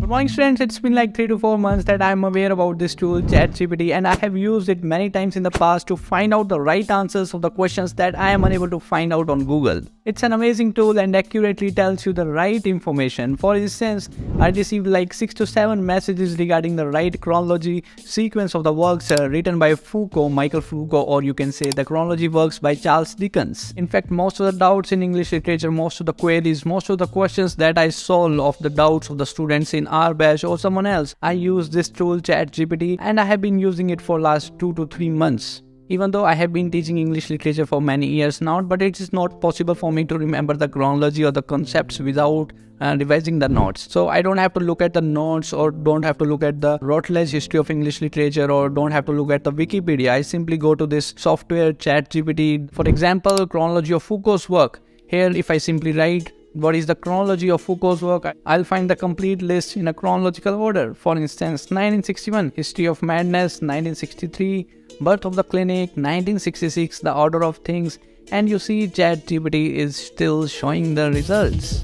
Good morning students, it's been like 3 to 4 months that I'm aware about this tool ChatGPT, and I have used it many times in the past to find out the right answers of the questions that I am unable to find out on Google. It's an amazing tool and accurately tells you the right information. For instance, I received like 6 to 7 messages regarding the right chronology sequence of the works written by Michael Foucault, or you can say the chronology works by Charles Dickens. In fact, most of the doubts in English literature, most of the queries, most of the questions that I solve of the doubts of the students in our batch or someone else, I use this tool ChatGPT, and I have been using it for last 2 to 3 months. Even though I have been teaching English literature for many years now, but it is not possible for me to remember the chronology or the concepts without revising the notes. So I don't have to look at the notes, or don't have to look at the Routledge history of English literature, or don't have to look at the Wikipedia. I simply go to this software ChatGPT. For example, chronology of Foucault's work. Here, if I simply write what is the chronology of Foucault's work, I'll find the complete list in a chronological order. For instance, 1961, History of Madness; 1963, Birth of the Clinic; 1966, The Order of Things, and you see ChatGPT is still showing the results.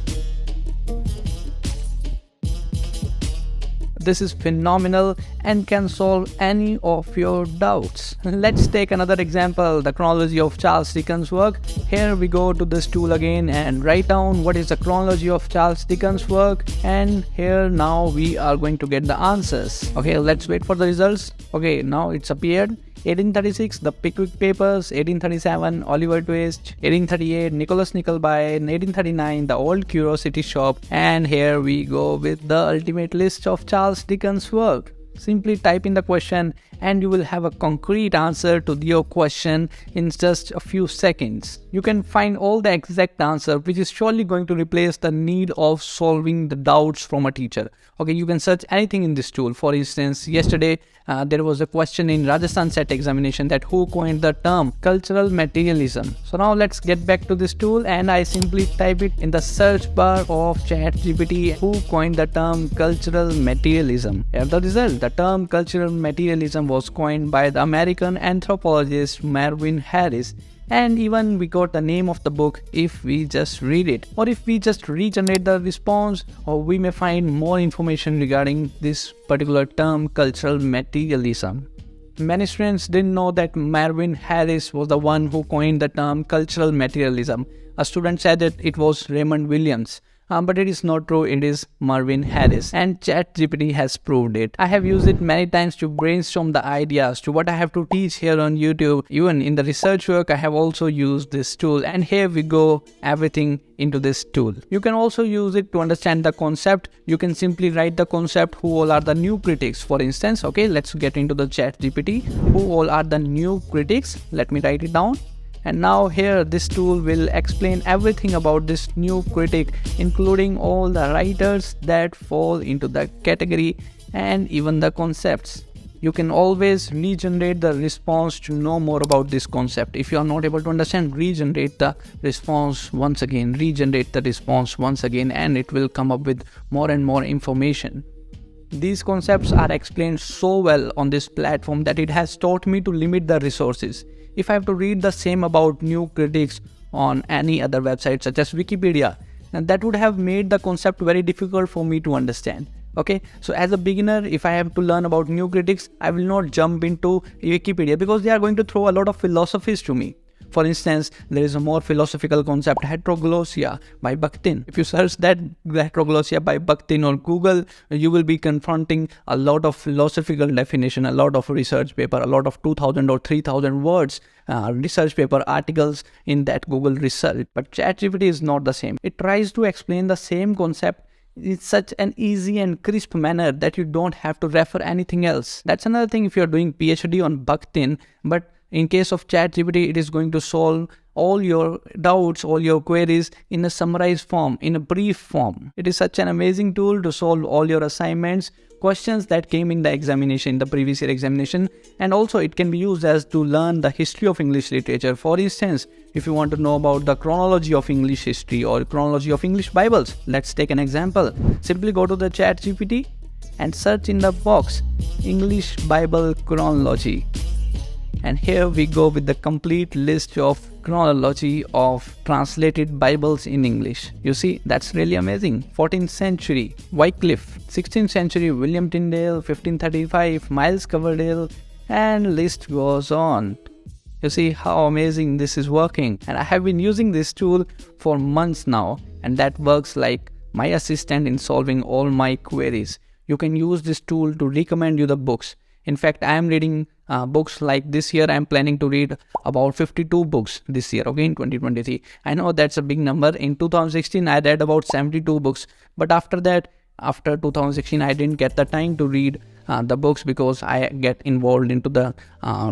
This is phenomenal and can solve any of your doubts. Let's take another example, the chronology of Charles Dickens' work. Here we go to this tool again and write down what is the chronology of Charles Dickens' work, and here now we are going to get the answers. Okay, let's wait for the results. Okay, now it's appeared. 1836, The Pickwick Papers; 1837, Oliver Twist; 1838, Nicholas Nickleby; 1839, The Old Curiosity Shop, and here we go with the ultimate list of Charles Dickens' work. Simply type in the question and you will have a concrete answer to your question in just a few seconds. You can find all the exact answer, which is surely going to replace the need of solving the doubts from a teacher. Okay, you can search anything in this tool. For instance, yesterday there was a question in Rajasthan set examination that who coined the term cultural materialism. So now let's get back to this tool, and I simply type it in the search bar of ChatGPT, who coined the term cultural materialism. Here the result. The term cultural materialism was coined by the American anthropologist Marvin Harris, and even we got the name of the book if we just read it, or if we just regenerate the response, or we may find more information regarding this particular term cultural materialism. Many students didn't know that Marvin Harris was the one who coined the term cultural materialism. A student said that it was Raymond Williams. But it is not true, it is Marvin Harris, and ChatGPT has proved it. I have used it many times to brainstorm the ideas to what I have to teach here on YouTube. Even in the research work, I have also used this tool, and here we go, everything into this tool. You can also use it to understand the concept. You can simply write the concept, who all are the new critics. For instance, okay, let's get into the ChatGPT. Who all are the new critics? Let me write it down. And now here this tool will explain everything about this new critic, including all the writers that fall into the category and even the concepts. You can always regenerate the response to know more about this concept. If you are not able to understand, regenerate the response once again, and it will come up with more and more information. These concepts are explained so well on this platform that it has taught me to limit the resources. If I have to read the same about new critics on any other website such as Wikipedia, and that would have made the concept very difficult for me to understand. Okay, so as a beginner, if I have to learn about new critics, I will not jump into Wikipedia because they are going to throw a lot of philosophies to me. For instance, there is a more philosophical concept, heteroglossia by Bakhtin. If you search that heteroglossia by Bakhtin on Google, you will be confronting a lot of philosophical definition, a lot of research paper, a lot of 2000 or 3000 words, research paper articles in that Google research. But ChatGPT is not the same. It tries to explain the same concept in such an easy and crisp manner that you don't have to refer anything else. That's another thing if you're doing PhD on Bakhtin, but in case of ChatGPT, it is going to solve all your doubts, all your queries in a summarized form, in a brief form. It is such an amazing tool to solve all your assignments, questions that came in the examination, the previous year examination, and also it can be used as to learn the history of English literature. For instance, if you want to know about the chronology of English history or chronology of English Bibles, let's take an example. Simply go to the ChatGPT and search in the box English Bible chronology. And here we go with the complete list of chronology of translated Bibles in English. You see, that's really amazing. 14th century, Wycliffe. 16th century, William Tyndale. 1535, Miles Coverdale. And list goes on. You see how amazing this is working. And I have been using this tool for months now, and that works like my assistant in solving all my queries. You can use this tool to recommend you the books. In fact, I am reading books like this year. I am planning to read about 52 books this year, okay, in 2023. I know that's a big number. In 2016, I read about 72 books. But after that, after 2016, I didn't get the time to read the books because I get involved into the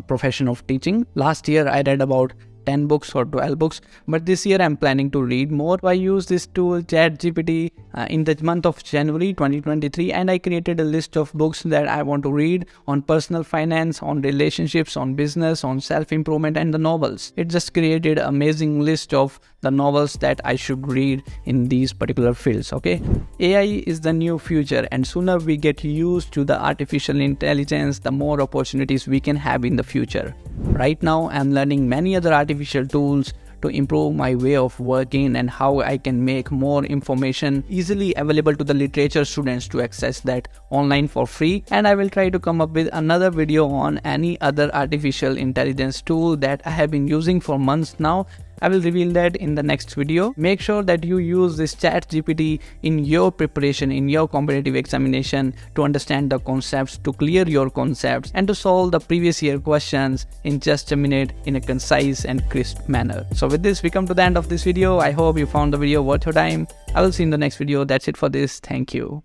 profession of teaching. Last year, I read about 10 books or 12 books, but this year I'm planning to read more. I use this tool ChatGPT in the month of January 2023, and I created a list of books that I want to read on personal finance, on relationships, on business, on self-improvement, and the novels. It just created an amazing list of the novels that I should read in these particular fields. Okay, AI is the new future, and sooner we get used to the artificial intelligence, the more opportunities we can have in the future. Right now I'm learning many other artificial tools to improve my way of working and how I can make more information easily available to the literature students to access that online for free. And I will try to come up with another video on any other artificial intelligence tool that I have been using for months now. I will reveal that in the next video. Make sure that you use this ChatGPT in your preparation, in your competitive examination, to understand the concepts, to clear your concepts, and to solve the previous year questions in just a minute in a concise and crisp manner. So with this, we come to the end of this video. I hope you found the video worth your time. I will see you in the next video. That's it for this. Thank you.